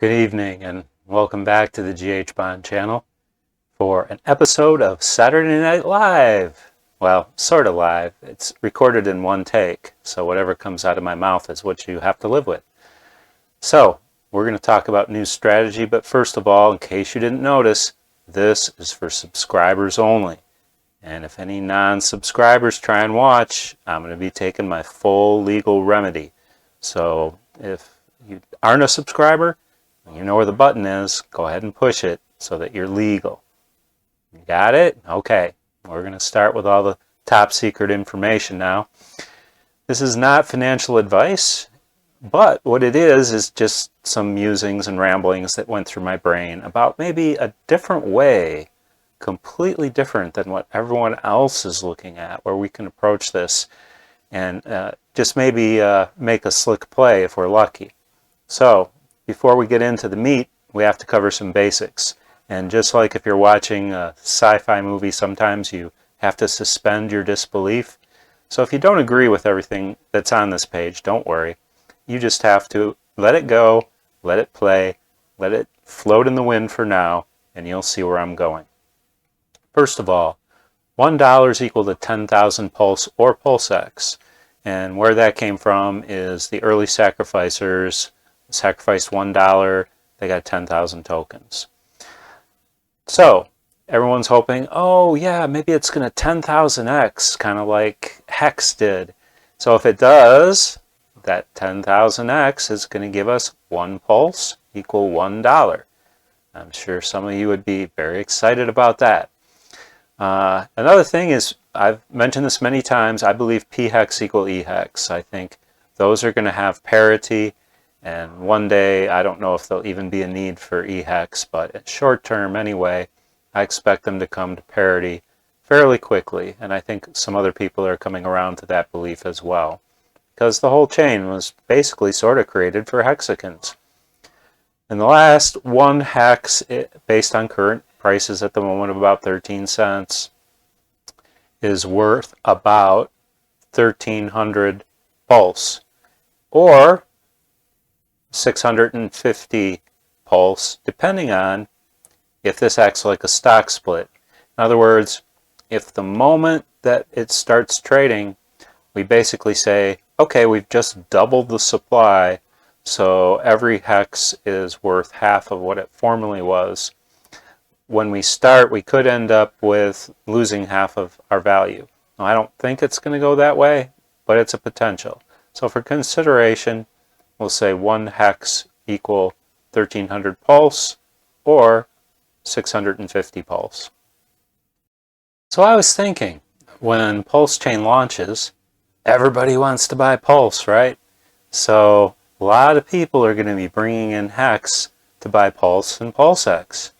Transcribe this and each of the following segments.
Good evening and welcome back to the ghbond channel for an episode of Saturday Night Live. Well, sort of live. It's recorded in one take, so whatever comes out of my mouth is what you have to live with. So, we're going to talk about new strategy, but first of all, in case you didn't notice, this is for subscribers only. And if any non-subscribers try and watch, I'm going to be taking my full legal remedy. So, if you aren't a subscriber, you know where the button is, go ahead and push it so that you're legal. You got it? Okay. We're going to start with all the top secret information now. This is not financial advice, but what it is just some musings and ramblings that went through my brain about maybe a different way, completely different than what everyone else is looking at, where we can approach this and just maybe make a slick play if we're lucky. So, before we get into the meat, we have to cover some basics. And just like if you're watching a sci-fi movie, sometimes you have to suspend your disbelief. So if you don't agree with everything that's on this page, don't worry. You just have to let it go, let it play, let it float in the wind for now, and you'll see where I'm going. First of all, $1 is equal to 10,000 pulse or PulseX. And where that came from is the early sacrificers sacrificed $1, they got 10,000 tokens. So everyone's hoping, oh yeah, maybe it's going to 10,000x, kind of like Hex did. So if it does, that 10,000x is going to give us 1 pulse equal $1. I'm sure some of you would be very excited about that. Another thing is, I've mentioned this many times, I believe P hex equal E hex. I think those are going to have parity. And one day, I don't know if there'll even be a need for E-hex, but at short term anyway, I expect them to come to parity fairly quickly. And I think some other people are coming around to that belief as well. Because the whole chain was basically sort of created for hexagons. And the last 1 hex, based on current prices at the moment of about 13 cents, is worth about 1,300 pulse. Or 650 pulse, depending on if this acts like a stock split. In other words, if the moment that it starts trading, we basically say, okay, we've just doubled the supply, so every hex is worth half of what it formerly was. When we start, we could end up with losing half of our value. Now, I don't think it's going to go that way, but it's a potential. So for consideration, we'll say 1 hex equal 1,300 pulse or 650 pulse. So I was thinking, when PulseChain launches, everybody wants to buy Pulse, right? So a lot of people are going to be bringing in hex to buy Pulse and PulseX.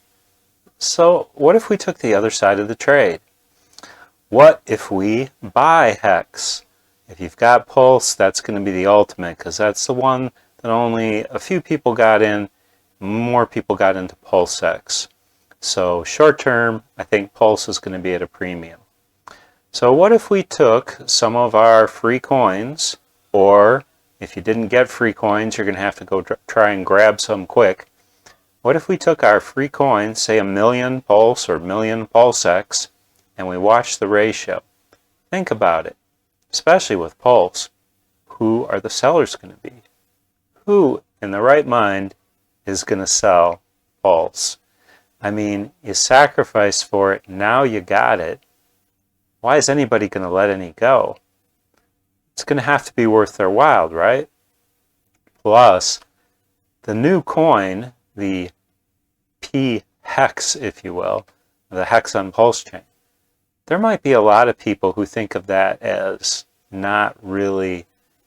So what if we took the other side of the trade? What if we buy hex? If you've got Pulse, that's going to be the ultimate, because that's the one that only a few people got in. More people got into PulseX. So short term, I think Pulse is going to be at a premium. So what if we took some of our free coins, or if you didn't get free coins, you're going to have to go try and grab some quick. What if we took our free coins, say 1,000,000 Pulse or 1,000,000 PulseX, and we watched the ratio? Think about it. Especially with Pulse, who are the sellers going to be? Who in the right mind is going to sell Pulse? I mean, you sacrificed for it, now you got it. Why is anybody going to let any go? It's going to have to be worth their while, right? Plus, the new coin, the P hex, if you will, the hex on PulseChain, there might be a lot of people who think of that as not really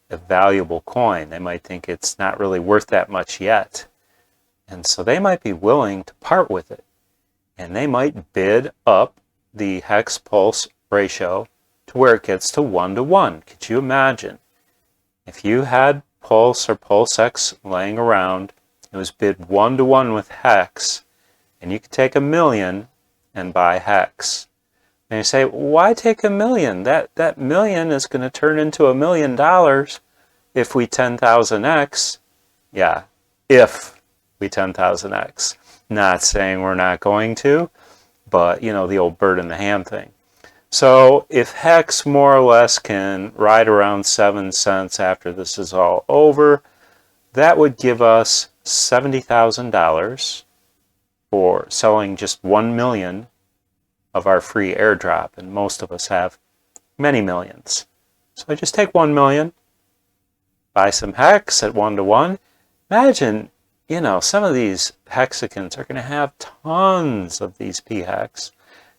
a valuable coin. They might think it's not really worth that much yet. And so they might be willing to part with it. And they might bid up the hex-pulse ratio to where it gets to 1-to-1. Could you imagine? If you had Pulse or PulseX laying around, it was bid 1-to-1 with hex, and you could take 1,000,000 and buy hex. And you say, why take 1,000,000? That 1,000,000 is going to turn into $1 million if we 10,000x. Yeah, if we 10,000x. Not saying we're not going to, but you know, the old bird in the hand thing. So if Hex more or less can ride around 7 cents after this is all over, that would give us $70,000 for selling just 1 million of our free airdrop, and most of us have many millions. So I just take 1 million, buy some Hex at 1 to 1. Imagine, you know, some of these hexicans are going to have tons of these p-hex,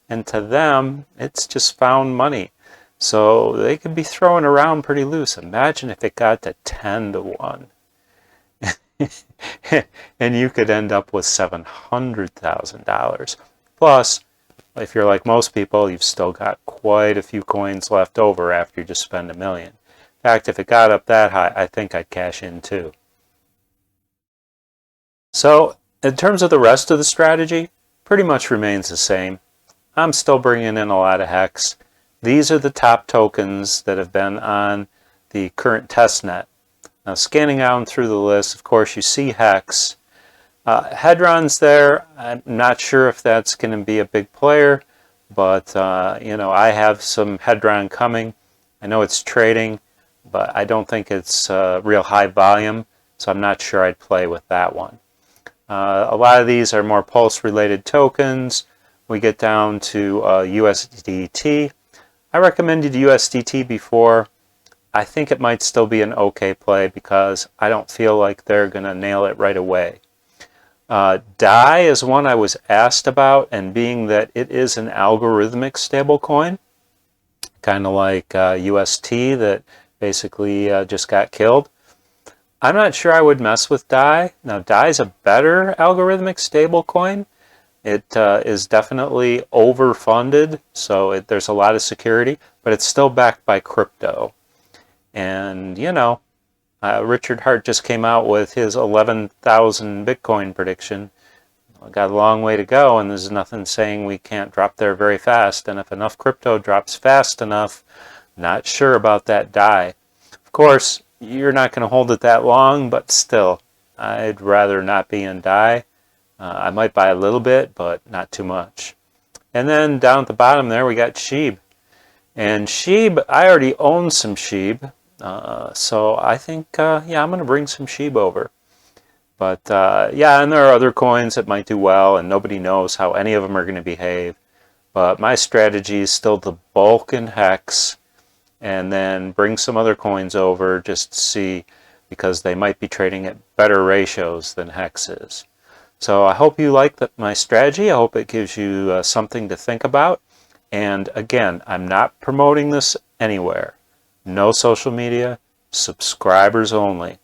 and to them it's just found money, so they could be throwing around pretty loose. Imagine if it got to 10 to 1 and you could end up with $700,000. Plus, if you're like most people, you've still got quite a few coins left over after you just spend $1 million. In fact, if it got up that high, I think I'd cash in too. So in terms of the rest of the strategy, pretty much remains the same. I'm still bringing in a lot of Hex. These are the top tokens that have been on the current testnet. Now, scanning down through the list, of course, you see Hex. Hedron's there. I'm not sure if that's going to be a big player, but you know, I have some Hedron coming. I know it's trading, but I don't think it's real high volume, so I'm not sure I'd play with that one. A lot of these are more pulse-related tokens. We get down to USDT. I recommended USDT before. I think it might still be an okay play because I don't feel like they're going to nail it right away. DAI is one I was asked about, and being that it is an algorithmic stablecoin, kind of like UST that basically just got killed, I'm not sure I would mess with DAI. Now, DAI is a better algorithmic stablecoin. It is definitely overfunded, so there's a lot of security, but it's still backed by crypto. And, you know, Richard Hart just came out with his 11,000 Bitcoin prediction. Got a long way to go, and there's nothing saying we can't drop there very fast. And if enough crypto drops fast enough, not sure about that DAI. Of course, you're not going to hold it that long, but still, I'd rather not be in DAI. I might buy a little bit, but not too much. And then down at the bottom there, we got SHIB. And SHIB, I already own some SHIB. So I think, yeah, I'm going to bring some SHIB over. But yeah, and there are other coins that might do well, and nobody knows how any of them are going to behave. But my strategy is still to bulk in Hex and then bring some other coins over just to see, because they might be trading at better ratios than Hex is. So I hope you like my strategy. I hope it gives you something to think about. And again, I'm not promoting this anywhere. No social media, subscribers only.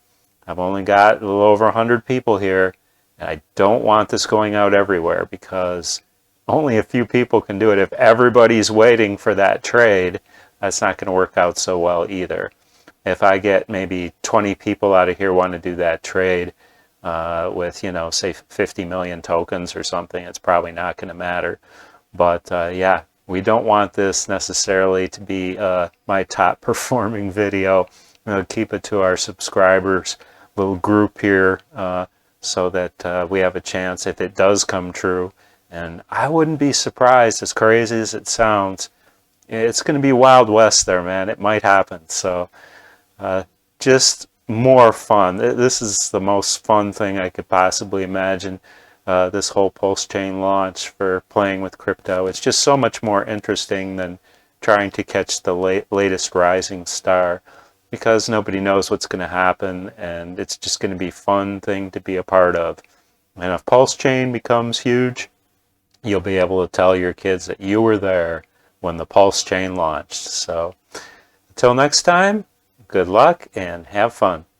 I've only got a little over 100 people here, and I don't want this going out everywhere because only a few people can do it. If everybody's waiting for that trade, that's not going to work out so well either. If I get maybe 20 people out of here want to do that trade with, you know, say 50 million tokens or something, it's probably not going to matter. But yeah, we don't want this necessarily to be my top performing video. We'll keep it to our subscribers, little group here, so that we have a chance if it does come true. And I wouldn't be surprised, as crazy as it sounds, it's going to be Wild West there, man. It might happen. So just more fun. This is the most fun thing I could possibly imagine. This whole PulseChain launch for playing with crypto. It's just so much more interesting than trying to catch the latest rising star, because nobody knows what's going to happen, and it's just going to be a fun thing to be a part of. And if PulseChain becomes huge, you'll be able to tell your kids that you were there when the PulseChain launched. So until next time, good luck and have fun.